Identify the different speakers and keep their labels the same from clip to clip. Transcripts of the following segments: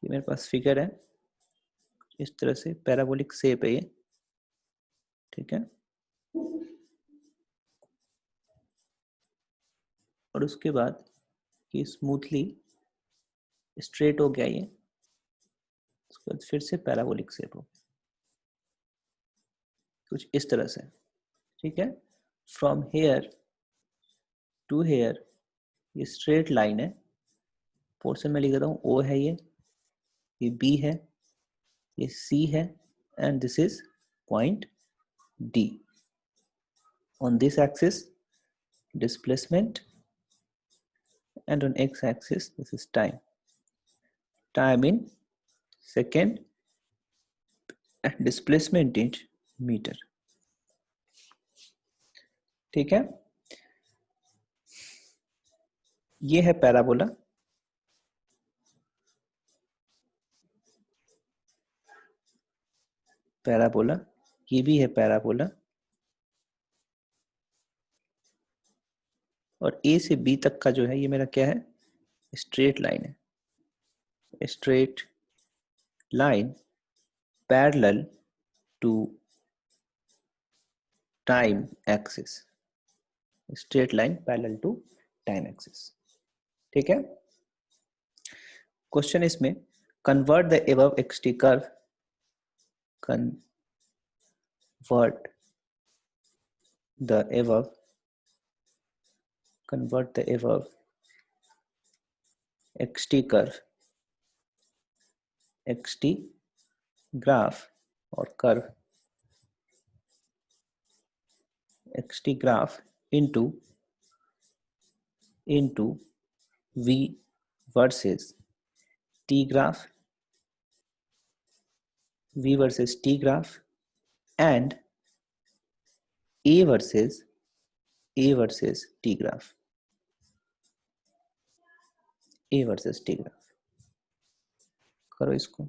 Speaker 1: ये मेरे पास फिगर है, इस तरह से पैराबोलिक शेप है ये, ठीक है। और उसके बाद ये स्मूथली स्ट्रेट हो गया ये, उसके बाद फिर से पैराबोलिक शेप हो, कुछ इस तरह से, ठीक है। फ्रॉम हेयर टू हेयर ये स्ट्रेट लाइन है, पोर्शन में लिख देता हूँ, ओ है ये बी है, ये सी है, and this is point D. On this axis displacement, and on x-axis this is time in second and displacement in meter, ठीक है। ये है पैराबोला, ये भी है पैराबोला, और ए से बी तक का जो है ये मेरा क्या है, स्ट्रेट लाइन है, straight line parallel to time axis, straight line parallel to time axis, ठीक है। क्वेश्चन इसमें convert the above xt curve, convert the above xt curve, xt graph or curve, xt graph into v versus t graph, v versus t graph, and a versus t graph, a versus t graph। करो इसको,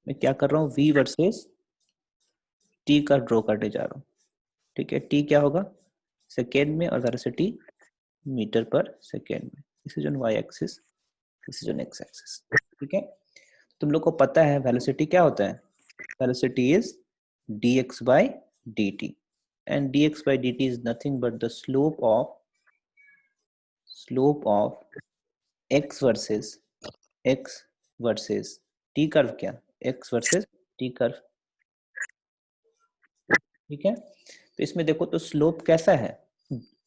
Speaker 1: मैं क्या कर रहा हूँ, v versus t का draw करने जा रहा हूँ, ठीक है। t क्या होगा, सेकेंड में, और वेलोसिटी मीटर पर सेकेंड में। This is on y axis, this is on x axis, ठीक है। तुम लोग को पता है वेलोसिटी क्या होता है, velocity is dx by dt, and dx by dt is nothing but the slope of x versus t curve, क्या x versus t कर्व, ठीक है। तो इसमें देखो तो स्लोप कैसा है,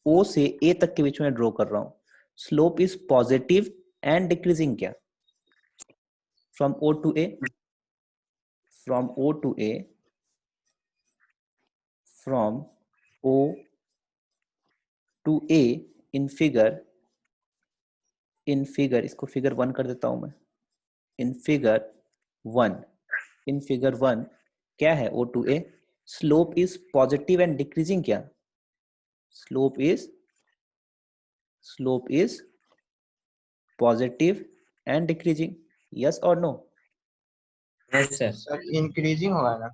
Speaker 1: o से a तक के बीच में ड्रॉ कर रहा हूं, slope is positive and decreasing, क्या from o to a, from o to a, from o to a in figure, इसको फिगर 1 कर देता हूं मैं, इन फिगर 1 क्या है, o to a, slope is positive and decreasing, क्या slope is positive and decreasing, yes और no?
Speaker 2: Yes sir, increasing होगा ना।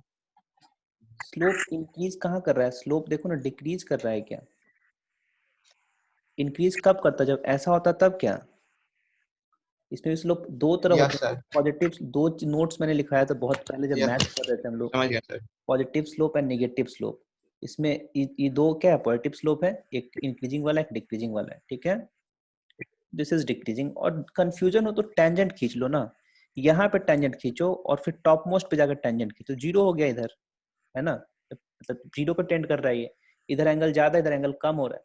Speaker 1: स्लोप इंक्रीज कहाँ कर रहा है, स्लोप देखो ना डिक्रीज कर रहा है, क्या इंक्रीज कब करता है, जब ऐसा होता तब, क्या इसमें स्लोप दो तरह
Speaker 2: यस
Speaker 1: होते हैं,
Speaker 2: सर,
Speaker 1: पॉजिटिव, दो नोट्स मैंने लिखाया था बहुत पहले जब
Speaker 2: यस
Speaker 1: मैथ कर रहे थे हम लोग,
Speaker 2: समझ गया sir.
Speaker 1: Positive slope and negative slope. इसमें ये दो क्या है, पॉजिटिव स्लोप है, एक इंक्रीजिंग वाला, एक डिक्रीजिंग वाला है, ठीक है। दिस इज डिक्रीजिंग, और कंफ्यूजन हो तो टेंजेंट खींच लो ना, यहाँ पे टेंजेंट खींचो और फिर टॉप मोस्ट पे जाकर टेंजेंट खींचो, जीरो हो गया इधर, है ना, मतलब जीरो पे टेंड कर रहा है ये, इधर एंगल ज्यादा, इधर एंगल कम हो रहा है,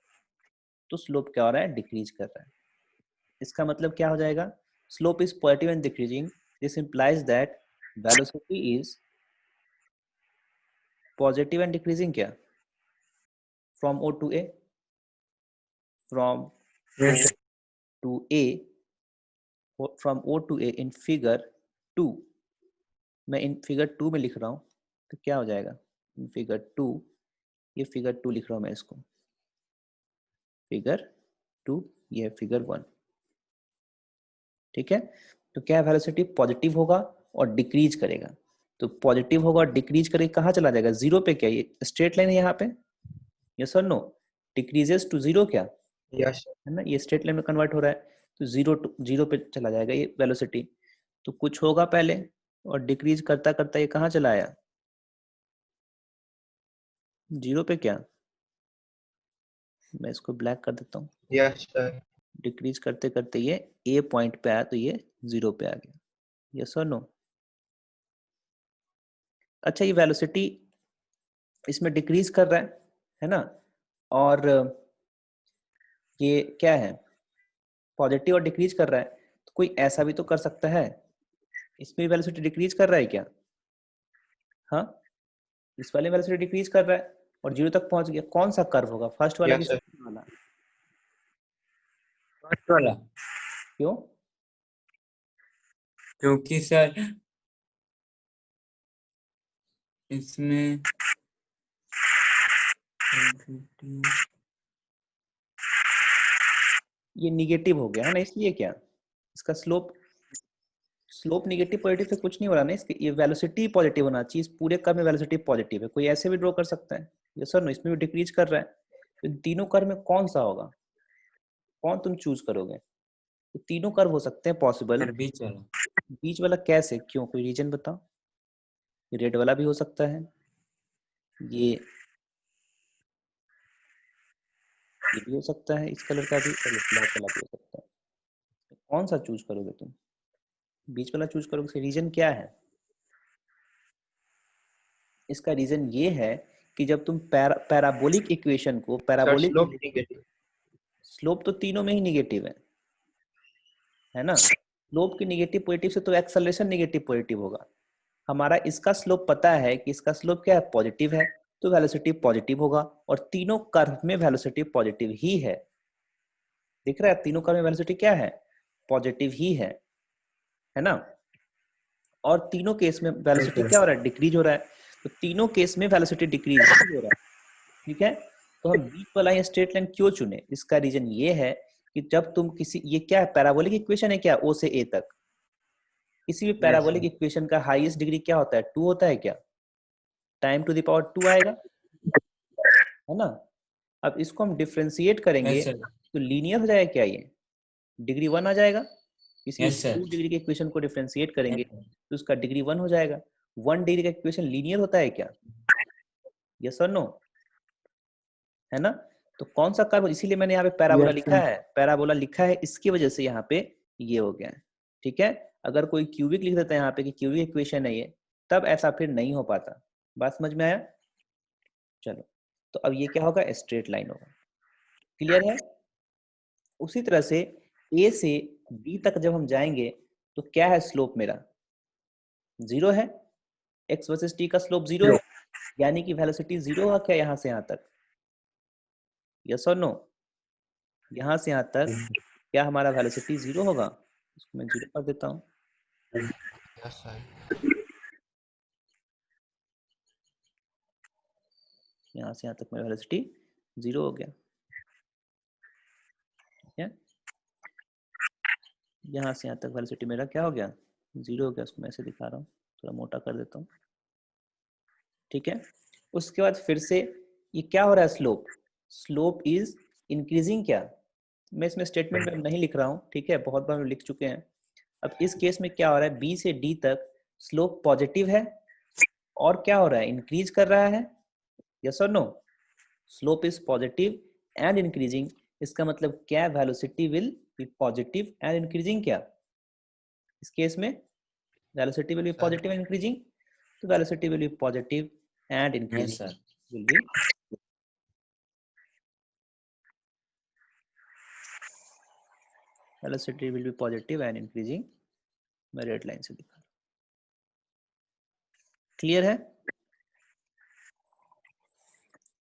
Speaker 1: तो स्लोप क्या हो रहा है, डिक्रीज कर रहा है। इसका मतलब क्या हो जाएगा, slope is positive and decreasing, this implies that velocity is positive and decreasing, क्या from O to A, from O to A, from O to A in figure 2, मैं इन फिगर 2 में लिख रहा हूँ, तो क्या हो जाएगा, फिगर 2, ये फिगर 2 लिख रहा हूं मैं इसको, फिगर 2, ये फिगर 1। ठीक है, तो क्या वेलोसिटी पॉजिटिव होगा और डिक्रीज करेगा, तो पॉजिटिव होगा और डिक्रीज करके कहाँ चला जाएगा, जीरो पे। क्या ये स्ट्रेट लाइन है यहाँ पे, यस और नो, डिक्रीजेस टू जीरो क्या
Speaker 2: यस
Speaker 1: है ना, ये स्ट्रेट लाइन में कन्वर्ट हो रहा है, तो जीरो टू जीरो पे चला जाएगा ये वेलोसिटी। तो कुछ होगा पहले और डिक्रीज करता करता ये कहाँ चला आया, जीरो पे। क्या, मैं इसको ब्लैक कर देता हूँ,
Speaker 2: यस सर
Speaker 1: डिक्रीज करते करते ये ए पॉइंट पे आया तो ये जीरो पे आ गया, यस और नो। अच्छा, ये वेलोसिटी इसमें डिक्रीज कर रहा है ना, और ये क्या है, पॉजिटिव और डिक्रीज कर रहा है, तो कोई ऐसा भी तो कर सकता है इसमें वेलोसिटी डिक्रीज कर रहा है क्या, हाँ, इस वाले वेलोसिटी डिक्रीज कर रहा है और जीरो तक पहुंच गया। कौन सा कर्व होगा, फर्स्ट वाला कि
Speaker 2: यस सर
Speaker 1: सेकंड वाला,
Speaker 3: फर्स्ट वाला,
Speaker 1: क्यों,
Speaker 3: क्योंकि सर इसमें
Speaker 1: ये निगेटिव हो गया है ना, इसलिए क्या, इसका स्लोप निगेटिव पॉजिटिव से कुछ नहीं हो रहा ना, इसकी ये वेलोसिटी पॉजिटिव होना चाहिए, इस पूरे कर्व में वेलोसिटी पॉजिटिव है, कोई ऐसे भी ड्रॉ कर सकता है, ये सर नो, इसमें भी डिक्रीज कर रहा है, तो इन तीनों कर्व में कौन सा होगा, कौन तुम चूज करोगे, तो तीनों कर्व हो सकते हैं पॉसिबल,
Speaker 3: सर बीच वाला,
Speaker 1: बीच वाला कैसे, क्यों, कोई रीजन बताओ, रेड वाला भी हो सकता है, ये भी हो सकता है, इस कलर का भी, और ये ब्लैक वाला भी हो सकता है, कौन सा चूज करोगे तुम, बीच वाला चूज करोगे, रीजन क्या है, इसका रीजन ये है कि जब तुम पैराबोलिक इक्वेशन को,
Speaker 2: sir
Speaker 1: parabolic
Speaker 2: slope negative
Speaker 1: slope तो तीनों में ही निगेटिव है ना, स्लोप की निगेटिव पॉजिटिव से तो एक्सेलरेशन निगेटिव पॉजिटिव होगा, हमारा इसका स्लोप पता है कि इसका स्लोप क्या है, पॉजिटिव है, तो वेलोसिटी पॉजिटिव होगा, और तीनों कर्व में वेलोसिटी पॉजिटिव ही है, दिख रहा है, तीनों कर्व में वेलोसिटी क्या है, पॉजिटिव ही है ना, और तीनों केस में वेलोसिटी क्या हो रहा है, डिक्रीज हो रहा है, तो तीनों केस में वेलोसिटी डिक्रीज हो रहा है। ठीक है, तो हम बीच वाला ये स्ट्रेट लाइन क्यों चुने, इसका रीजन ये है कि जब तुम किसी, ये क्या है, पैराबोलिक इक्वेशन है क्या, ओ से ए तक, किसी भी पैराबोलिक इक्वेशन का हाईएस्ट डिग्री क्या होता है, 2 होता है क्या, टाइम टू द पावर 2 आएगा, है ना। अब इसको हम डिफरेंशिएट करेंगे
Speaker 3: यस सर,
Speaker 1: तो लीनियर हो जाएगा क्या, ये डिग्री 1 आ जाएगा, किसी भी
Speaker 3: यस सर,
Speaker 1: 2 डिग्री के इक्वेशन को डिफरेंशिएट करेंगे तो उसका डिग्री 1 हो जाएगा, 1 डिग्री का इक्वेशन लीनियर होता है क्या, यस और नो, है ना। तो कौन सा कर्व, इसीलिए मैंने यहाँ पे पैराबोला लिखा है, पैराबोला लिखा है इसकी वजह से यहाँ पे ये हो गया है। ठीक है, अगर कोई क्यूबिक लिख देता है यहाँ पे कि क्यूबिक इक्वेशन है ये, तब ऐसा फिर नहीं हो पाता, बात समझ में आया। चलो, तो अब ये क्या होगा, स्ट्रेट लाइन होगा, क्लियर है। उसी तरह से ए से बी तक जब हम जाएंगे तो क्या है स्लोप मेरा, जीरो है, एक्स वर्सेस टी का स्लोप जीरो है, यानी कि वेलोसिटी जीरो होगा क्या यहाँ से यहाँ तक, यस और नो, यहाँ से यहाँ तक क्या हमारा वेलोसिटी जीरो होगा, इसको मैं जीरो कर देता हूँ,
Speaker 2: यस सर
Speaker 1: यहाँ से यहाँ तक मेरा वेलोसिटी जीरो हो गया, ठीक है, यहाँ से यहाँ तक वेलोसिटी मेरा क्या हो गया, जीरो हो गया, उसको मैं ऐसे दिखा रहा हूँ, थोड़ा मोटा कर देता हूँ, ठीक है। उसके बाद फिर से ये क्या हो रहा है, स्लोप, स्लोप इज इंक्रीजिंग क्या, मैं इसमें स्टेटमेंट में नहीं लिख रहा हूँ, ठीक है, बहुत बार हम लिख चुके हैं। अब इस केस में क्या हो रहा है, बी से डी तक स्लोप पॉजिटिव है और क्या हो रहा है, इंक्रीज कर रहा है, यस और no, slope is positive and increasing, इसका मतलब क्या, velocity will be positive and increasing क्या, इस केस में velocity will be positive and increasing, तो velocity will be positive and
Speaker 3: yes
Speaker 1: increasing
Speaker 3: sir,
Speaker 1: will be, velocity will be positive and increasing, मैं red line से दिखा रहा हूं, clear है,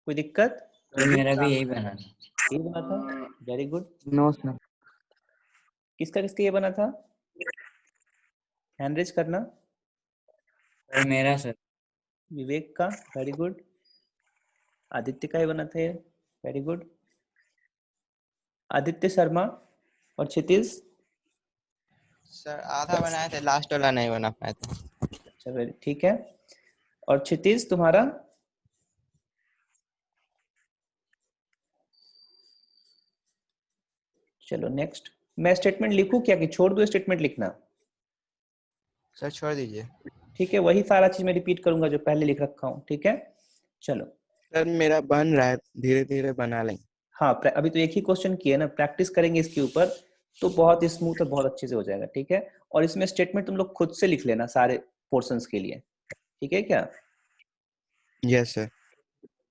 Speaker 1: कोई दिक्कत,
Speaker 3: तो मेरा भी यही बना था,
Speaker 1: ये बना था, वेरी गुड,
Speaker 2: नो सर
Speaker 1: किसका किसका ये बना था, हैंड रेज करना,
Speaker 3: सर मेरा सर,
Speaker 1: विवेक का, वेरी गुड, आदित्य का ही बना था ये, वेरी गुड। आदित्य शर्मा और क्षितिज,
Speaker 2: सर आधा बनाए थे, लास्ट वाला नहीं बना पाया था।
Speaker 1: अच्छा वेरी ठीक है। और क्षितिज तुम्हारा? चलो नेक्स्ट। मैं स्टेटमेंट लिखूं क्या कि छोड़ दूं स्टेटमेंट लिखना?
Speaker 2: सर छोड़ दीजिए।
Speaker 1: ठीक है, वही सारा चीज मैं रिपीट करूंगा जो पहले लिख रखा हूं, ठीक है। चलो
Speaker 2: सर मेरा बन रहा है, धीरे धीरे बना लेंगे।
Speaker 1: हाँ, अभी तो एक ही क्वेश्चन किया ना, प्रैक्टिस करेंगे इसके ऊपर तो बहुत स्मूथ और बहुत अच्छे से हो जाएगा, ठीक है। और इसमें स्टेटमेंट तुम लोग खुद से लिख लेना सारे पोर्शंस के लिए, ठीक है क्या?
Speaker 2: Yes sir.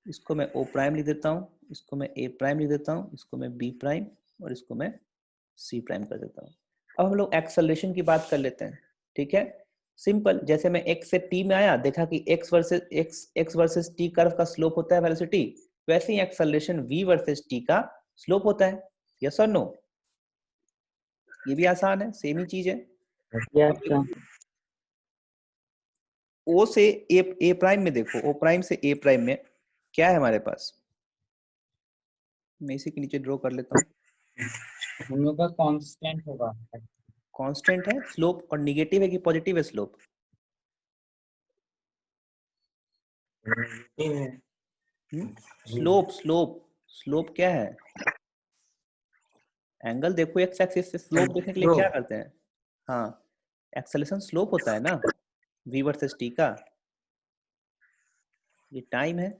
Speaker 1: इसको मैं ओ प्राइम लिख देता हूँ, इसको मैं ए प्राइम लिख देता हूँ, इसको मैं बी प्राइम और इसको मैं सी प्राइम कर देता हूँ। अब हम लोग एक्सेलरेशन की बात कर लेते हैं, ठीक है। सिंपल, जैसे मैं x से t में आया, देखा कि x वर्सेस t कर्व का स्लोप होता है वेलोसिटी, वैसे ही एक्सेलरेशन v वर्सेस t का स्लोप होता है। यस और नो? ये भी आसान है, सेम ही चीज है। अब देखो, ओ से ए प्राइम में देखो, ओ प्राइम से ए प्राइम में क्या है हमारे पास? मैं इसी के नीचे ड्रॉ कर लेता हूँ।
Speaker 3: हम लोग का कांस्टेंट होगा।
Speaker 1: कांस्टेंट है स्लोप, और निगेटिव है कि पॉजिटिव है स्लोप? स्लोप स्लोप स्लोप क्या है? एंगल देखो एक्स एक्सिस से, स्लोप देखने के लिए क्या करते हैं? हाँ, एक्सेलरेशन स्लोप होता है ना, v वर्सेस t का। ये टाइम है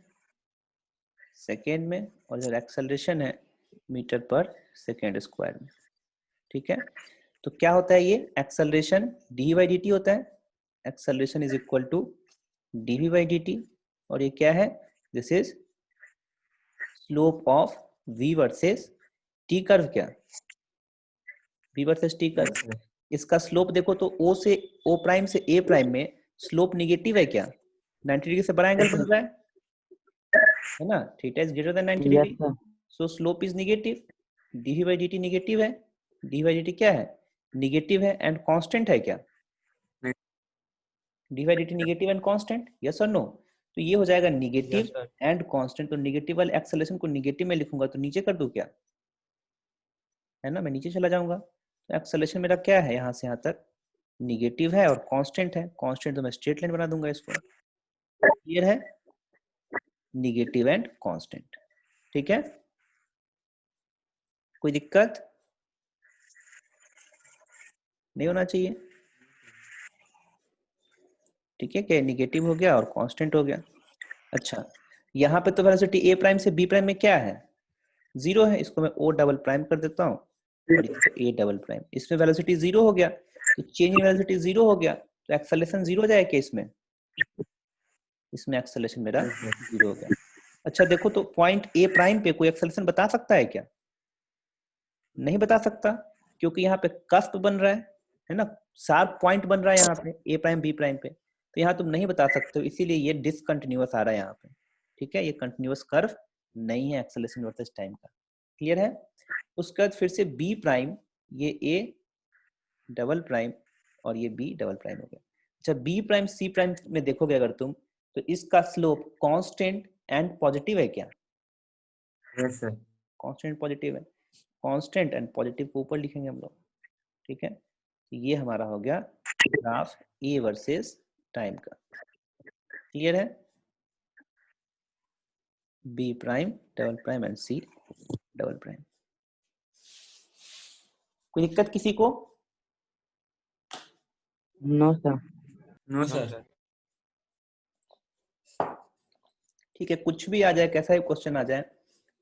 Speaker 1: सेकेंड में, और जो एक्सेलरेशन है मीटर पर सेकेंड स्क्वायर में, ठीक है। तो क्या होता है ये acceleration? D by d t होता है। Acceleration is equal to d v by d t, और ये क्या है? This is slope of v versus t curve. क्या v वर्सेस t कर्व? इसका स्लोप देखो तो o से o प्राइम से a प्राइम में स्लोप निगेटिव है क्या? 90 डिग्री से बड़ा एंगल बन रहा है ना, theta is greater then 90 degree, so slope is negative. D by d T negative है, डी बाई डी टी क्या है? निगेटिव है एंड कांस्टेंट है क्या? D by d T negative and constant, yes और नो? तो ये हो जाएगा निगेटिव एंड कांस्टेंट। तो निगेटिव वाले एक्सेलरेशन को निगेटिव में लिखूंगा तो नीचे कर दूं क्या? है ना, मैं नीचे चला जाऊंगा तो एक्सेलरेशन मेरा क्या है, यहाँ से यहाँ तक निगेटिव है और कांस्टेंट है। कांस्टेंट तो मैं स्ट्रेट लाइन बना दूंगा इसको। क्लियर है? निगेटिव एंड कांस्टेंट, ठीक है। कोई दिक्कत नहीं होना चाहिए, ठीक है। क्या निगेटिव हो गया और कांस्टेंट हो गया। अच्छा, यहाँ पे तो वेलोसिटी ए प्राइम से बी प्राइम में क्या है? जीरो है, इसको मैं ओ डबल प्राइम कर देता हूँ और इसको ए डबल प्राइम। इसमें वेलोसिटी जीरो हो गया, तो चेंज इन वेलोसिटी जीरो हो गया, तो एक्सेलरेशन जीरो हो जाएगा इसमें। इसमें एक्सेलरेशन मेरा जीरो हो गया। अच्छा देखो तो पॉइंट ए प्राइम पे कोई एक्सेलरेशन बता सकता है क्या? नहीं बता सकता, क्योंकि यहाँ पे कस्प बन रहा है ना, शार्प पॉइंट बन रहा है यहाँ पे ए प्राइम बी प्राइम पे, तो यहाँ तुम नहीं बता सकते हो, इसीलिए ये डिसकंटिन्यूअस आ रहा है यहाँ पे, ठीक है। ये कंटिन्यूअस कर्व नहीं है एक्सेलरेशन वर्सेस टाइम का। क्लियर है? उसके बाद फिर से बी प्राइम, ये ए डबल प्राइम और ये बी डबल प्राइम हो गया। अच्छा, बी प्राइम सी प्राइम में देखोगे अगर तुम, तो इसका स्लोप कांस्टेंट एंड पॉजिटिव है क्या?
Speaker 3: Yes sir.
Speaker 1: कांस्टेंट पॉजिटिव है, कांस्टेंट एंड पॉजिटिव को ऊपर लिखेंगे हम लोग, ठीक है। तो ये हमारा हो गया ग्राफ ए वर्सेस टाइम का। क्लियर है? B prime double prime and c double prime. कोई दिक्कत किसी को?
Speaker 2: No sir.
Speaker 3: No sir.
Speaker 1: ठीक है, कुछ भी आ जाए, कैसा भी क्वेश्चन आ जाए,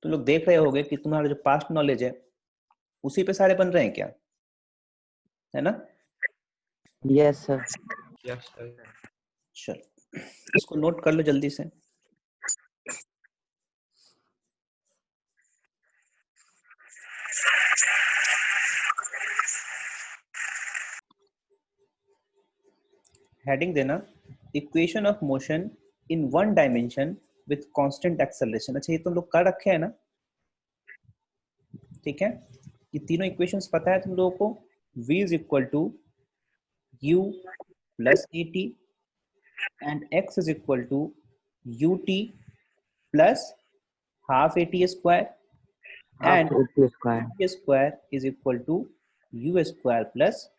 Speaker 1: तो लोग देख रहे होंगे कि तुम्हारा जो पास्ट नॉलेज है उसी पे सारे बन रहे हैं क्या, है ना?
Speaker 2: Yes sir.
Speaker 1: चलो इसको नोट कर लो जल्दी से। हेडिंग देना, equation of motion in one dimension with constant acceleration. अच्छा, ये तुम लोग कर रखे हैं ना, ठीक है। ये तीनों इक्वेशंस पता है तुम लोगों को। v is equal to u plus a t and x is equal to ut plus half AT square
Speaker 3: half
Speaker 1: and
Speaker 3: AT square
Speaker 1: A square is equal to U square plus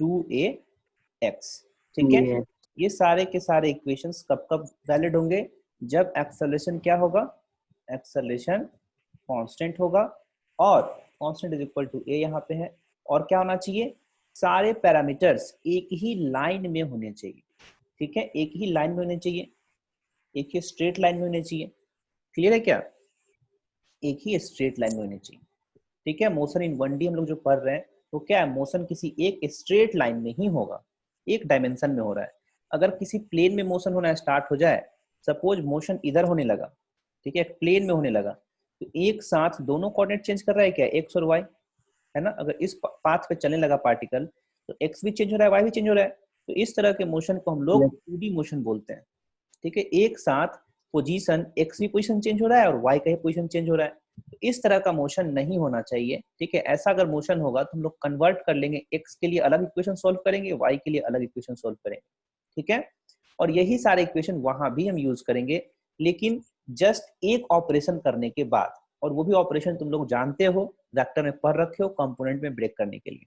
Speaker 1: 2AX। ठीक है,
Speaker 3: ये
Speaker 1: ये सारे के सारे equations कब कब valid होंगे? जब एक्सेलरेशन क्या होगा? एक्सेलरेशन कांस्टेंट होगा और कांस्टेंट इज इक्वल टू ए यहाँ पे है। और क्या होना चाहिए? सारे पैरामीटर्स एक ही लाइन में होने चाहिए। ठीक है, एक ही लाइन में होने चाहिए, एक ही स्ट्रेट लाइन में होने चाहिए। क्लियर है क्या? एक ही स्ट्रेट लाइन में होने चाहिए। ठीक है, मोशन इन 1D हम लोग जो पढ़ रहे हैं वो क्या है? मोशन किसी एक स्ट्रेट लाइन में ही होगा, एक डायमेंशन में हो रहा है। अगर किसी प्लेन में मोशन होना स्टार्ट हो जाए, सपोज मोशन इधर होने लगा, ठीक है, प्लेन में होने लगा, तो एक साथ दोनों कोऑर्डिनेट चेंज कर रहा है क्या? एक्स और वाई, है ना? अगर इस पाथ पे चलने लगा पार्टिकल तो एक्स भी चेंज हो रहा है, वाई भी चेंज हो रहा है। तो इस तरह के मोशन को हम लोग 2D मोशन बोलते हैं। ठीक है, एक साथ पोजीशन एक्स भी पोजीशन चेंज हो रहा है और वाई का ही पोजीशन चेंज हो रहा है। तो इस तरह का मोशन नहीं होना चाहिए। ठीक है, ऐसा अगर मोशन होगा तो हम लोग कन्वर्ट कर लेंगे, एक्स के लिए अलग इक्वेशन सोल्व करेंगे, वाई के लिए अलग इक्वेशन सोल्व करेंगे। ठीक है, और यही सारे इक्वेशन वहां भी हम यूज करेंगे, लेकिन जस्ट एक ऑपरेशन करने के बाद। और वो भी ऑपरेशन तुम लोग जानते हो, वेक्टर में पढ़ रखे हो, कंपोनेंट में ब्रेक करने के लिए।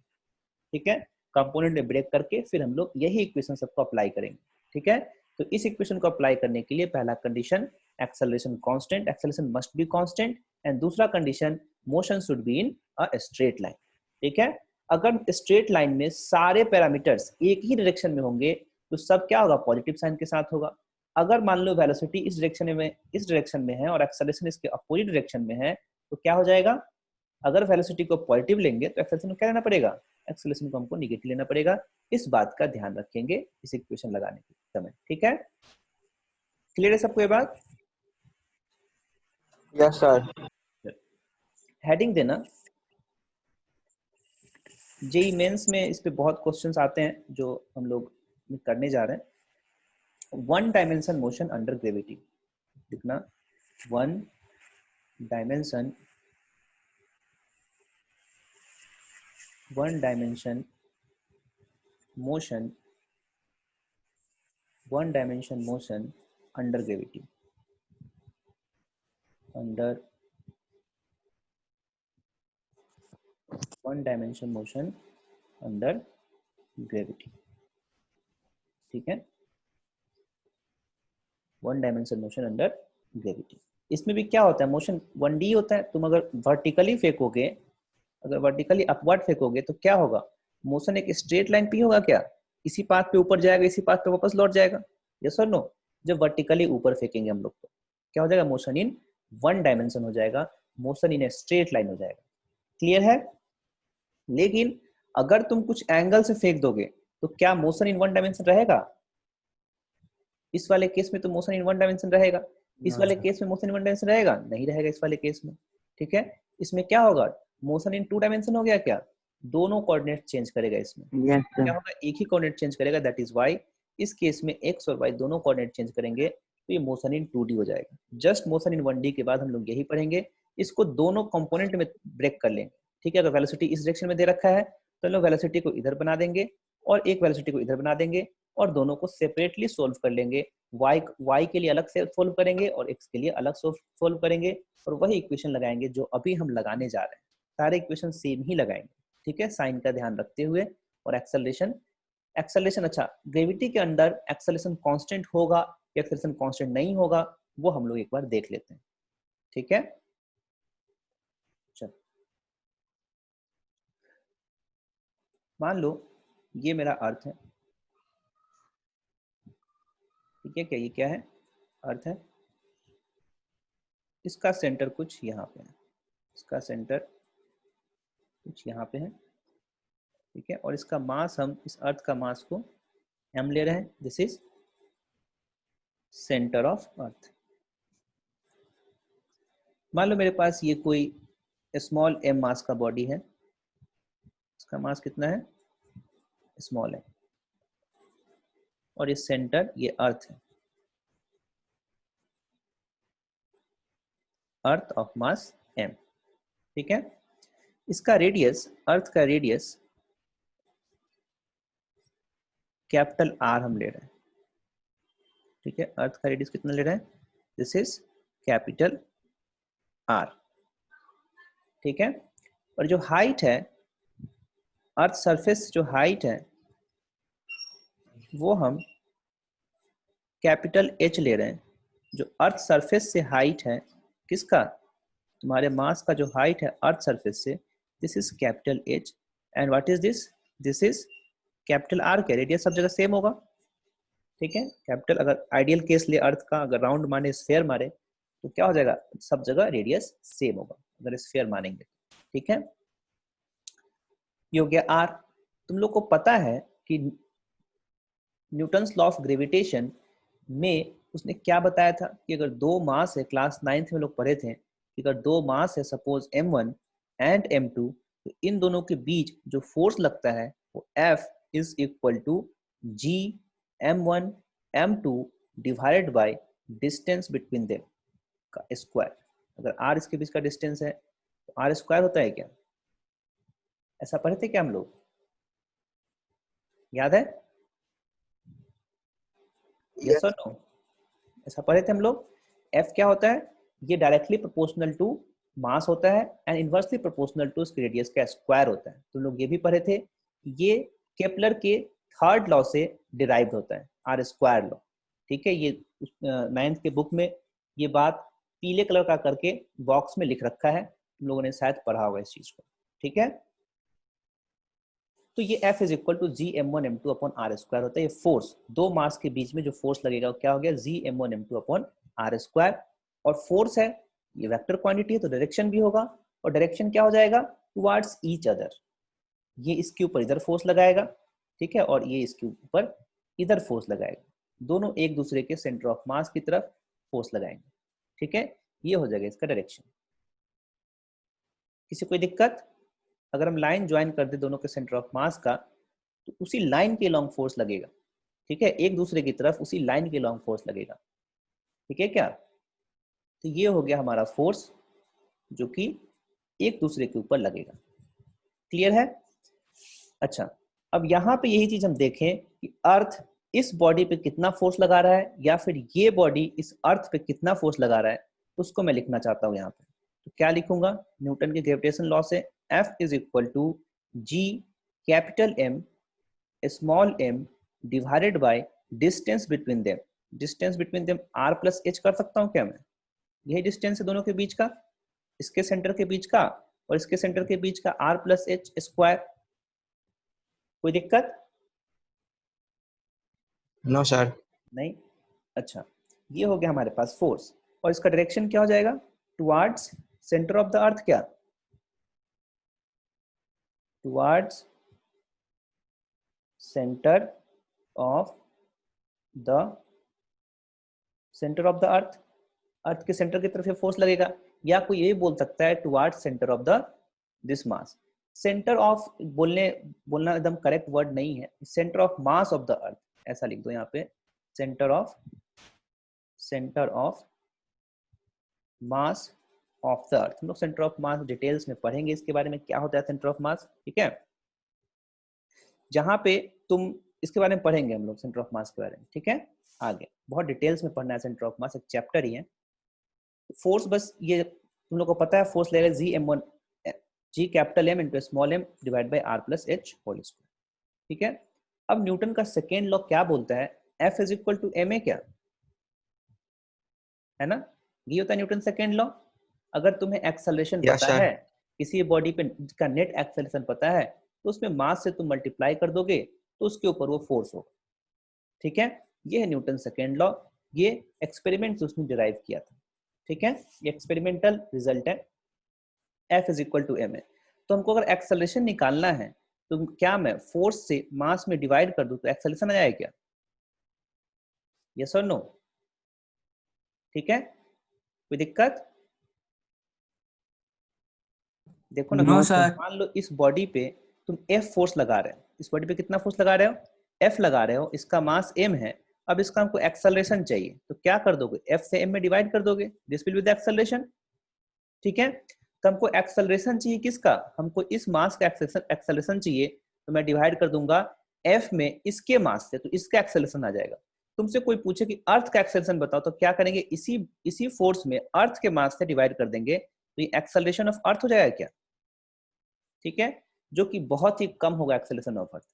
Speaker 1: ठीक है, कंपोनेंट में ब्रेक करके फिर हम लोग यही इक्वेशन सबको अप्लाई करेंगे। ठीक है, तो इस इक्वेशन को अप्लाई करने के लिए पहला condition acceleration constant, acceleration must be constant, and दूसरा condition motion should be in a straight line. ठीक है, अगर स्ट्रेट लाइन में सारे पैरामीटर्स एक ही डायरेक्शन में होंगे तो सब क्या होगा? पॉजिटिव साइन के साथ होगा। अगर मान लो वेलोसिटी इस डायरेक्शन में है और एक्सेलरेशन इसके अपोजिट डायरेक्शन में है, तो क्या हो जाएगा? अगर वेलोसिटी को पॉजिटिव लेंगे तो एक्सेलरेशन को क्या लेना पड़ेगा? एक्सेलरेशन को हमको निगेटिव लेना पड़ेगा। इस बात का ध्यान रखेंगे इस इक्वेशन लगाने के समय। ठीक है, क्लियर है सबको ये बात?
Speaker 2: Yes sir.
Speaker 1: हेडिंग देना। जेई मेंस में इस पे बहुत क्वेश्चंस आते हैं जो हम लोग करने जा रहे हैं। One dimension motion under gravity लिखना। One dimension motion under gravity, one dimension motion under gravity. ठीक है, one dimension motion under gravity. इसमें भी क्या होता है? मोशन 1D होता है। तुम अगर वर्टिकली फेंकोगे, अगर वर्टिकली अपवर्ड फेंकोगे तो क्या होगा? मोशन एक स्ट्रेट लाइन पे होगा क्या? इसी पाथ पे ऊपर जाएगा, इसी पाथ पे वापस लौट जाएगा। यस और नो? जब वर्टिकली ऊपर फेंकेंगे हम लोग तो क्या हो जाएगा? मोशन इन वन डायमेंशन हो जाएगा, motion in a straight line हो जाएगा। क्लियर है? लेकिन अगर तुम कुछ एंगल से फेंक दोगे तो क्या मोशन इन वन डायमेंशन रहेगा? इस वाले केस में तो मोशन इन वन डायमेंशन रहेगा, इस वाले केस में मोशन इन वन डायमेंशन रहेगा? नहीं रहेगा इस वाले केस में। ठीक है, इसमें क्या होगा? मोशन इन टू डायमेंशन हो गया क्या? दोनों कोऑर्डिनेट चेंज करेगा इसमें।
Speaker 3: यस
Speaker 1: क्या
Speaker 3: सर
Speaker 1: होगा? एक ही कोऑर्डिनेट चेंज करेगा, दैट इज वाई। इस केस में एक्स और वाई दोनों कोऑर्डिनेट चेंज करेंगे तो ये मोशन इन 2D हो जाएगा। जस्ट मोशन इन 1D के बाद हम लोग यही पढ़ेंगे, इसको दोनों कंपोनेंट में ब्रेक कर लेंगे। ठीक है, अगर वेलोसिटी इस डायरेक्शन में दे रखा है तो हम लोग वेलोसिटी को इधर बना देंगे और एक वेलोसिटी को इधर बना देंगे और दोनों को सेपरेटली सोल्व कर लेंगे। y के लिए अलग से सोल्व करेंगे और x के लिए अलग सोल्व करेंगे और वही इक्वेशन लगाएंगे जो अभी हम लगाने जा रहे हैं। सारे इक्वेशन सेम ही लगाएंगे। ठीक है, साइन का ध्यान रखते हुए। और एक्सेलरेशन अच्छा, ग्रेविटी के अंदर एक्सेलरेशन कांस्टेंट होगा या एक्सेलरेशन कांस्टेंट नहीं होगा वो हम लोग एक बार देख लेते हैं। ठीक है, चलो मान लो ये मेरा अर्थ है। ठीक है, क्या ये क्या है? अर्थ है। इसका सेंटर कुछ यहाँ पे है, इसका सेंटर कुछ यहाँ पे है। ठीक है, और इसका मास, हम इस अर्थ का मास को m ले रहे हैं। This is centre of earth. मान लो मेरे पास ये कोई स्मॉल m मास का बॉडी है, इसका मास कितना है? स्मॉल है, और ये सेंटर ये अर्थ है, अर्थ ऑफ मास m। ठीक है, इसका रेडियस, अर्थ का रेडियस कैपिटल R हम ले रहे हैं। ठीक है, अर्थ का रेडियस कितना ले रहे हैं? दिस इज कैपिटल r, ठीक है। और जो हाइट है, अर्थ सरफेस जो हाइट है वो हम कैपिटल H ले रहे हैं। जो अर्थ सरफेस से हाइट है किसका, तुम्हारे मास का जो हाइट है अर्थ सरफेस से, this is capital H and what is this, this is capital R के। रेडियस सब जगह सेम होगा, ठीक है। कैपिटल अगर आइडियल केस ले अर्थ का, अगर राउंड माने स्फीयर मारे तो क्या हो जाएगा, सब जगह रेडियस सेम होगा अगर स्फीयर मानेंगे, ठीक है। ये हो गया R। तुम लोग को पता है कि न्यूटन्स लॉ ऑफ ग्रेविटेशन में उसने क्या बताया था कि अगर दो मास है, क्लास 9th में लोग पढ़े थे कि अगर दो मास है सपोज m1 एंड m2, तो इन दोनों के बीच जो फोर्स लगता है वो F is equal to G m1 m2 divided by distance between them का स्क्वायर। अगर r इसके बीच का डिस्टेंस है तो r स्क्वायर होता है क्या, ऐसा पढ़े थे क्या हम लोग, याद है? यस और नो, ऐसा पढ़े थे हम लोग। F क्या होता है, ये डायरेक्टली प्रोपोर्शनल टू मास होता है एंड इनवर्सली प्रोपोर्शनल टू इसके रेडियस का स्क्वायर होता है। तुम लोग ये भी पढ़े थे, ये केपलर के थर्ड लॉ से डिराइव्ड होता है, आर स्क्वायर लॉ, ठीक है। ये 9th के बुक में ये बात पीले कलर का करके बॉक्स में लिख रखा है, तुम लोगों ने शायद पढ़ा होगा इस चीज को, ठीक है। तो ये F is equal to G_m1 m2 upon r square होता है। ये फोर्स, दो मास के बीच में जो फोर्स लगेगा वो क्या हो गया, G_m1 m2 upon r square. और फोर्स है, ये वेक्टर क्वांटिटी है तो डायरेक्शन भी होगा, और डायरेक्शन क्या हो जाएगा, टुवर्ड्स ईच अदर। ये इसके ऊपर इधर फोर्स लगाएगा, ठीक है, और ये इसके ऊपर इधर फोर्स लगाएगा, दोनों एक दूसरे के सेंटर ऑफ मास की तरफ फोर्स लगाएंगे, ठीक है। ये हो जाएगा इसका डायरेक्शन। किसी कोई दिक्कत? अगर हम लाइन ज्वाइन कर दे दोनों के सेंटर ऑफ मास का तो उसी लाइन के लॉन्ग फोर्स लगेगा, ठीक है, एक दूसरे की तरफ उसी लाइन के लॉन्ग फोर्स लगेगा, ठीक है क्या। तो ये हो गया हमारा फोर्स जो कि एक दूसरे के ऊपर लगेगा, क्लियर है। अच्छा, अब यहाँ पे यही चीज हम देखें कि अर्थ इस बॉडी पे कितना फोर्स लगा रहा है या फिर ये बॉडी इस अर्थ पे कितना फोर्स लगा रहा है, उसको मैं लिखना चाहता हूँ यहाँ पे। तो क्या लिखूंगा, न्यूटन के ग्रेविटेशन लॉ से F is equal to G capital M small m divided by distance between them. Distance between them R plus H कर सकता हूँ क्या मैं, यही डिस्टेंस है दोनों के बीच का, इसके सेंटर के बीच का और इसके सेंटर के बीच का R प्लस H स्क्वायर। कोई दिक्कत?
Speaker 2: No sir.
Speaker 1: नहीं। अच्छा, ये हो गया हमारे पास फोर्स, और इसका डायरेक्शन क्या हो जाएगा, towards centre of the earth, क्या, towards centre of the earth. Earth के सेंटर की तरफ फोर्स लगेगा, या कोई ये बोल सकता है towards centre of the this mass. Centre of बोलना एकदम करेक्ट वर्ड नहीं है, centre of mass of the अर्थ ऐसा लिख दो यहाँ पे, centre of mass of the अर्थ। हम लोग सेंटर ऑफ मास डिटेल्स में पढ़ेंगे इसके बारे में, क्या होता है सेंटर ऑफ मास, ठीक है। जहां पे तुम इसके बारे में पढ़ेंगे हम लोग सेंटर ऑफ मास के बारे में, ठीक है। आगे बहुत डिटेल्स में पढ़ना है सेंटर ऑफ मास, एक चैप्टर ही है। फोर्स बस ये तुम लोग को पता है, फोर्स लगेगा G_m1 G capital M into small m divide by R plus H whole square, ठीक है। अब न्यूटन का सेकेंड लॉ क्या बोलता है, F is equal to ma, क्या है ना, ये होता है न्यूटन सेकेंड लॉ। अगर तुम्हें एक्सेलरेशन पता है, किसी बॉडी पे का नेट एक्सेलरेशन पता है, तो उसमें मास से तुम मल्टीप्लाई कर दोगे तो उसके ऊपर वो फोर्स होगा, ठीक है। ये है न्यूटन सेकेंड लॉ, ये एक्सपेरिमेंट से उसने डिराइव किया था, ठीक है। ये एक्सपेरिमेंटल रिजल्ट है, F is equal to ma। तो हमको अगर एक्सेलरेशन निकालना है तो क्या मैं फोर्स से मास में डिवाइड कर दूं तो एक्सेलरेशन आ जाए क्या, यस और नो, ठीक है। कोई दिक्कत? देखो ना,
Speaker 3: नो सर।
Speaker 1: मान लो इस बॉडी पे तुम F फोर्स लगा रहे हो, इस बॉडी पे कितना फोर्स लगा रहे हो, F लगा रहे हो, इसका मास m है। अब इसका हमको एक्सेलरेशन चाहिए तो क्या कर दोगे, F से m में डिवाइड कर दोगे, this will be the acceleration, ठीक है। तो हमको एक्सेलरेशन चाहिए किसका, हमको इस मास का एक्सेलरेशन चाहिए, तो मैं डिवाइड कर दूंगा F में इसके मास से, तो इसका एक्सेलरेशन आ जाएगा। तुमसे कोई पूछे कि अर्थ का एक्सेलरेशन बताओ तो क्या करेंगे, इसी फोर्स में अर्थ के मास से डिवाइड कर देंगे, तो ये एक्सेलरेशन ऑफ अर्थ हो जाएगा क्या, ठीक है, जो कि बहुत ही कम होगा एक्सेलरेशन ऑफ अर्थ।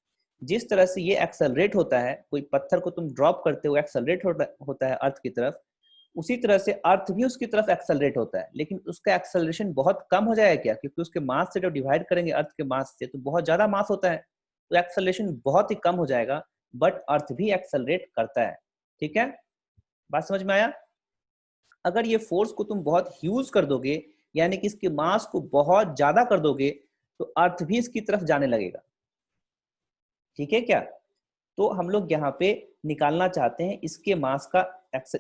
Speaker 1: जिस तरह से ये एक्सेलरेट होता है, कोई पत्थर को तुम ड्रॉप करते हो एक्सेलरेट होता है अर्थ की तरफ, उसी तरह से अर्थ भी उसकी तरफ एक्सेलरेट होता है, लेकिन उसका एक्सेलरेशन बहुत कम हो जाएगा क्या, क्योंकि उसके मास से जब डिवाइड करेंगे अर्थ के मास से तो बहुत ज्यादा मास होता है, तो एक्सेलरेशन बहुत ही कम हो जाएगा, बट अर्थ भी एक्सेलरेट करता है। ठीक है, बात समझ में आया। अगर ये फोर्स को तुम बहुत ह्यूज कर दोगे, यानी कि इसके मास को बहुत ज्यादा कर दोगे, तो अर्थ भी इसकी तरफ जाने लगेगा। ठीक है क्या, तो हम लोग यहाँ पे निकालना चाहते हैं इसके मास का,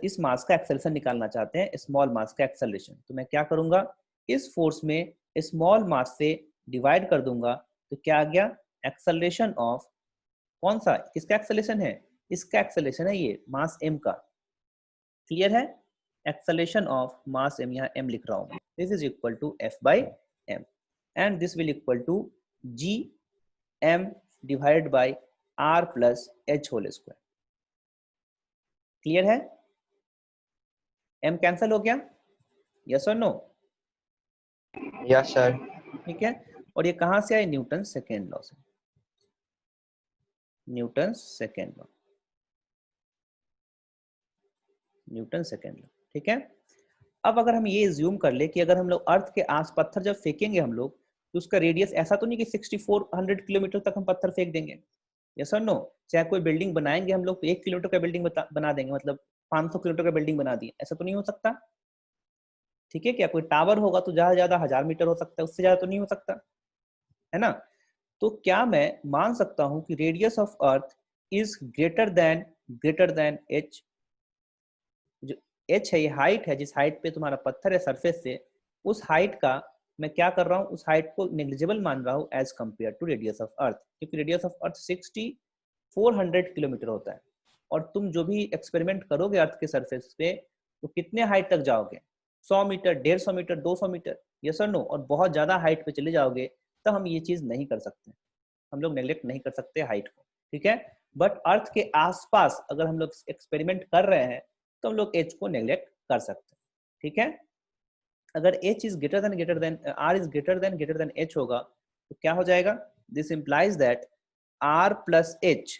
Speaker 1: इस मास का एक्सेलरेशन निकालना चाहते हैं, स्मॉल मास का एक्सेलरेशन। तो मैं क्या करूंगा, इस फोर्स में स्मॉल मास से डिवाइड कर दूंगा, तो क्या आ गया, एक्सेलरेशन ऑफ, कौन सा, किसका एक्सेलरेशन है, इसका एक्सेलरेशन है ये मास m का। क्लियर है, एक्सेलरेशन ऑफ मास m, यहाँ m लिख रहा हूं, this is equal to f by m and this will equal to g m divided by r plus h whole square. Clear है, m cancel हो गया, yes और no,
Speaker 2: yes sir.
Speaker 1: ठीक है। और ये कहां से आए, न्यूटन सेकेंड लॉ से, Newton second law, Newton second law. ठीक है, अब अगर हम ये ज्यूम कर ले कि अगर हम लोग अर्थ के आस पत्थर जब फेंकेंगे हम लोग, तो उसका रेडियस ऐसा तो नहीं कि 6400 किलोमीटर तक हम पत्थर फेंक देंगे, यस और नो। चाहे कोई बिल्डिंग बनाएंगे हम लोग तो 1 किलोमीटर का बिल्डिंग बना देंगे, मतलब 500 किलोमीटर का बिल्डिंग बना दी, ऐसा तो नहीं हो सकता। ठीक है क्या, कोई टावर होगा तो ज्यादा ज्यादा 1000 मीटर हो सकता है, उससे ज्यादा तो नहीं हो सकता, है ना। तो क्या मैं मान सकता हूं कि radius of earth is greater then h, जो h है ये हाइट है, जिस हाइट पे तुम्हारा पत्थर है सरफेस से, उस हाइट का मैं क्या कर रहा हूँ, उस हाइट को नेग्लिजिबल मान रहा हूँ as compare to radius of earth, क्योंकि रेडियस ऑफ अर्थ 6400 किलोमीटर होता है। और तुम जो भी एक्सपेरिमेंट करोगे अर्थ के सरफेस पे, तो कितने हाइट तक जाओगे, 100 मीटर, 150 मीटर, 200 मीटर, यस और नो। और बहुत ज्यादा हाइट पे चले जाओगे तो हम ये चीज नहीं कर सकते, हम लोग नेग्लेक्ट नहीं कर सकते हाइट को। ठीक है, बट अर्थ के आसपास अगर हम लोग एक्सपेरिमेंट कर रहे हैं तो हम लोग एच को नेग्लेक्ट कर सकते हैं। ठीक है, अगर h is greater than r is greater than h होगा तो क्या हो जाएगा, this implies that r plus h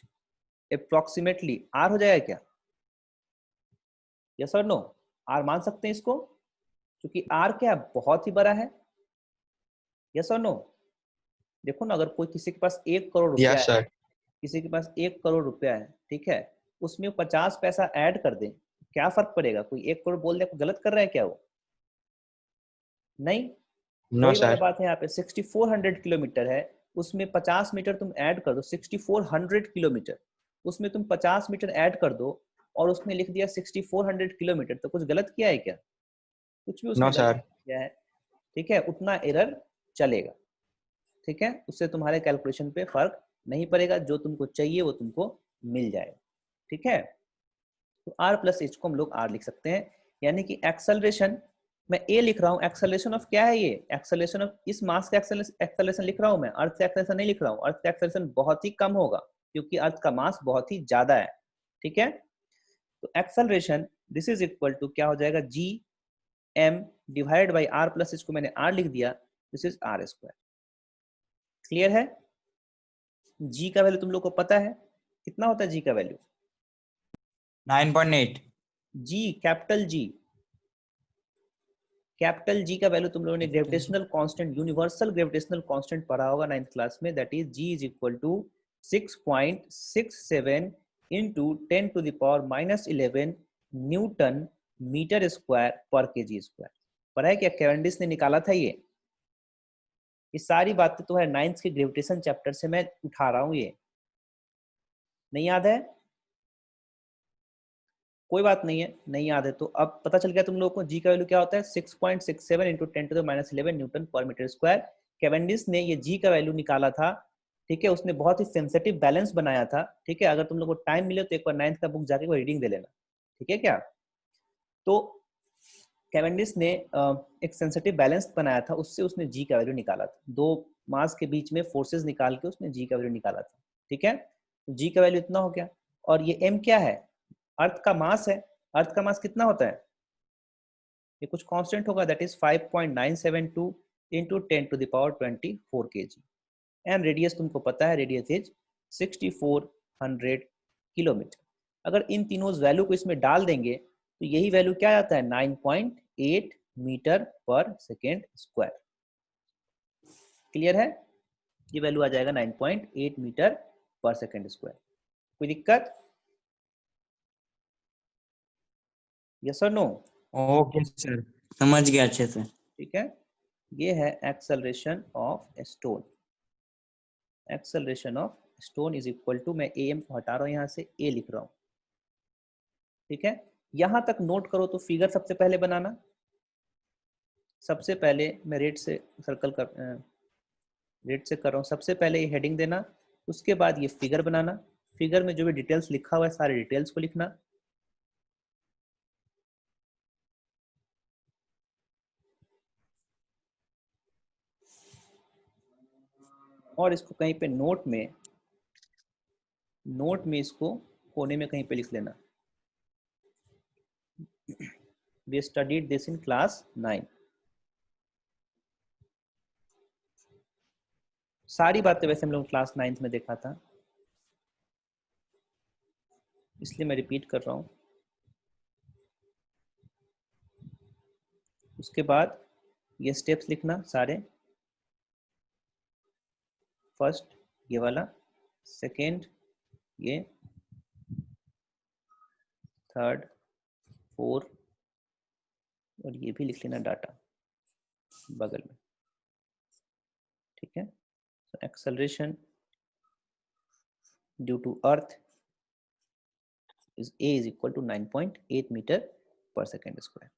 Speaker 1: approximately r हो जाएगा क्या, यस और नो, आर मान सकते हैं इसको, क्योंकि आर क्या बहुत ही बड़ा है, यस और नो। देखो ना, अगर कोई किसी के पास 1 करोड़ रुपया
Speaker 2: यस
Speaker 1: है,
Speaker 2: सर।
Speaker 1: किसी के पास 1 करोड़ रुपया है, ठीक है, उसमें 50 पैसा ऐड कर दे, क्या फर्क पड़ेगा, कोई 1 करोड़ बोल दे, गलत कर रहा है क्या वो, नहीं।
Speaker 2: नो
Speaker 1: वही वाला
Speaker 2: सर।
Speaker 1: बात है यहाँ पे, 6400 किलोमीटर है, उसमें 50 मीटर तुम ऐड कर दो, 6400 किलोमीटर, उसमें तुम 50 मीटर ऐड कर दो, और उसमें लिख दिया 6400 किलोमीटर, तो कुछ गलत किया है क्या, कुछ भी उसने
Speaker 2: नो
Speaker 1: गलत
Speaker 2: सर।
Speaker 1: किया है। ठीक है, उतना एरर चलेगा। ठीक है, उससे तुम्हारे कैलकुलेशन पे फर्क नहीं पड़ेगा, जो तुमको चाहिए वो तुमको मिल जाएगा। ठीक है, तो r प्लस एच को हम लोग r लिख सकते हैं, यानी कि एक्सेलरेशन, मैं a लिख रहा हूँ, एक्सेलरेशन ऑफ क्या है ये, एक्सेलरेशन ऑफ इस मास का एक्सेलरेशन लिख रहा हूँ मैं, अर्थ का एक्सेलरेशन नहीं लिख रहा हूँ, अर्थ का एक्सेलरेशन बहुत ही कम होगा क्योंकि अर्थ का मास बहुत ही ज्यादा है। ठीक है, तो acceleration this is equal to क्या हो जाएगा, G M divide by r plus h को मैंने r लिख दिया, this is r square. Clear है, g का वैल्यू तुम लोग को पता है, कितना होता है g का value,
Speaker 3: 9.8।
Speaker 1: g capital G, capital G का वैल्यू तुम लोगों ने gravitational constant, universal gravitational constant पढ़ा होगा 9th क्लास में, that is G is equal to 6.67 into 10 to the power minus 11 newton metre square पर केजी स्क्वायर। पढ़ा है क्या, कैवेंडिश ने निकाला था ये सारी बातें तो है 9th के ग्रेविटेशन चैप्टर से मैं उठा रहा हूँ, ये नहीं याद है, कोई बात नहीं है, नहीं याद है तो अब पता चल गया तुम लोगों को, जी का वैल्यू क्या होता है, 6.67 into 10 to the minus 11 Newton पर मीटर स्क्वायर। कैवेंडिश ने ये जी का वैल्यू निकाला था, ठीक है, उसने बहुत ही सेंसिटिव बैलेंस बनाया था। ठीक है, अगर तुम लोग को टाइम मिले तो एक बार 9th का बुक जाके वो रीडिंग दे लेना, ठीक है क्या। तो कैवेंडिश ने एक सेंसिटिव बैलेंस बनाया था, उससे उसने जी का वैल्यू निकाला था, दो मास के बीच में फोर्सेस निकाल के उसने जी का वैल्यू निकाला था। ठीक है, तो जी का वैल्यू इतना हो गया, और ये एम क्या है, अर्थ का मास है, अर्थ का मास कितना होता है, ये कुछ कांस्टेंट होगा, that is 5.972 into 10⁻24 kg and radius तुमको पता है, रेडियस इज 6400 किलोमीटर। अगर इन तीनों वैल्यू को इसमें डाल देंगे तो यही वैल्यू क्या आता है, 9.8 मीटर पर सेकेंड स्क्वायर। क्लियर है, ये वैल्यू आ जाएगा 9.8 मीटर पर सेकेंड स्क्वायर। कोई दिक्कत? यस और नो?
Speaker 3: ओके सर, समझ गया अच्छे से।
Speaker 1: ठीक है, ये है acceleration of stone. Acceleration of stone is equal to, मैं एम को हटा रहा हूं यहां से, ए लिख रहा हूं। ठीक है, यहां तक नोट करो तो फिगर सबसे पहले बनाना। सबसे पहले मैं रेड से सर्कल कर रेड से कर रहा हूं। सबसे पहले ये हेडिंग देना, उसके बाद ये फिगर बनाना। फिगर में जो भी डिटेल्स लिखा हुआ है सारे डिटेल्स को लिखना। और इसको कहीं पे नोट में इसको कोने में कहीं पे लिख लेना। We studied this in class 9। सारी बातें वैसे हम लोग क्लास 9th में देखा था, इसलिए मैं रिपीट कर रहा हूं। उसके बाद ये स्टेप्स लिखना सारे। फर्स्ट ये वाला, सेकेंड ये, थर्ड, फोर्थ, और ये भी लिख लेना डाटा बगल में। ठीक है, acceleration due to earth is A is equal to 9.8 meter per second square.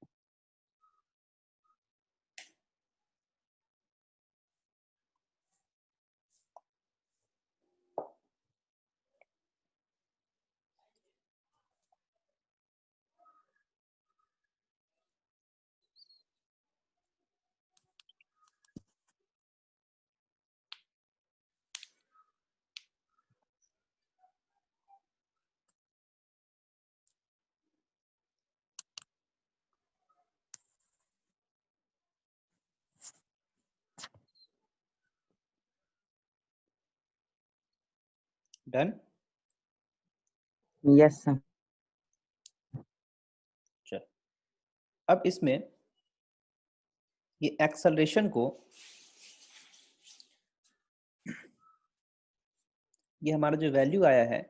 Speaker 1: Done?
Speaker 3: Yes sir.
Speaker 1: चल, अब इसमें ये एक्सेलरेशन को, ये हमारा जो वैल्यू आया है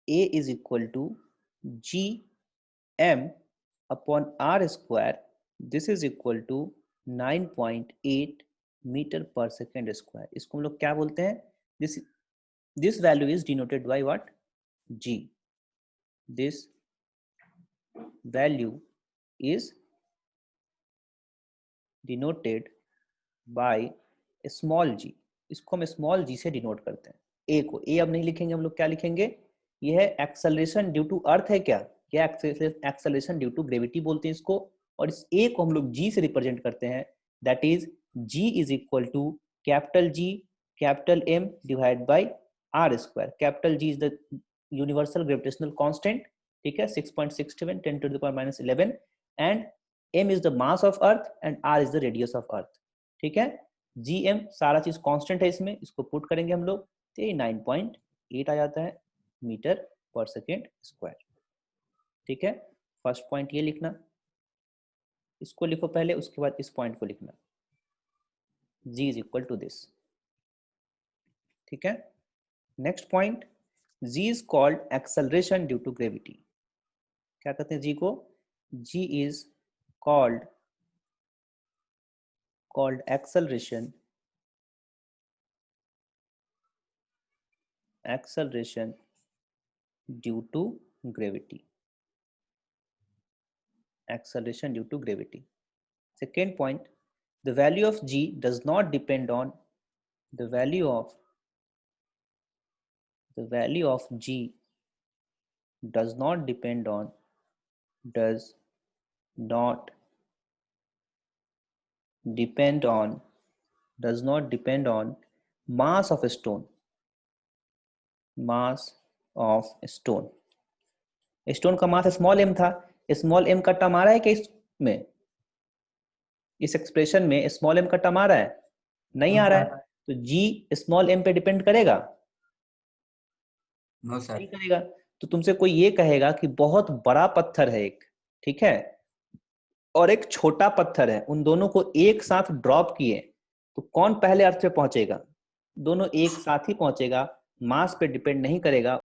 Speaker 1: A is equal to GM upon R square, this is equal to 9.8 metre पर सेकेंड स्क्वायर। इसको हम लोग क्या बोलते हैं, this value is denoted by what, G। this value is denoted by small g। इसको हम स्मॉल g से डिनोट करते हैं। ए को, ए अब नहीं लिखेंगे हम लोग, क्या लिखेंगे, ये है एक्सेलरेशन ड्यू टू अर्थ है क्या, क्या एक्सेलरेशन ड्यू टू ग्रेविटी बोलते हैं इसको। और इस ए को हम लोग जी से रिप्रेजेंट करते हैं, that is G is equal to capital G capital M divide by R square. Capital G is the universal gravitational constant, ठीक है, 6.67 10 to the power minus 11, and m is the mass of earth and r is the radius of earth। ठीक है, gm सारा चीज constant है इसमें, इसको put करेंगे हम लोग तो 9.8 आ जाता है मीटर पर सेकेंड स्क्वायर। ठीक है, फर्स्ट पॉइंट ये लिखना, इसको लिखो पहले, उसके बाद इस पॉइंट को लिखना, g is equal to this. ठीक है, next point, g is called acceleration due to gravity. क्या कहते हैं g को, g is called acceleration due to gravity। acceleration due to gravity। Second point, the value of g does not depend on the value of g does not depend on mass of stone। Stone का mass small m था, small m का term आ रहा है क्या इसमें, इस expression में स्मॉल m का टर्म आ रहा है? नहीं आ रहा है, तो g स्मॉल m पे डिपेंड करेगा?
Speaker 3: No sir.
Speaker 1: नहीं करेगा। तो तुमसे कोई ये कहेगा कि बहुत बड़ा पत्थर है एक, ठीक है, और एक छोटा पत्थर है, उन दोनों को एक साथ ड्रॉप किए तो कौन पहले अर्थ पे पहुंचेगा? दोनों एक साथ ही पहुंचेगा, मास पे डिपेंड नहीं करेगा,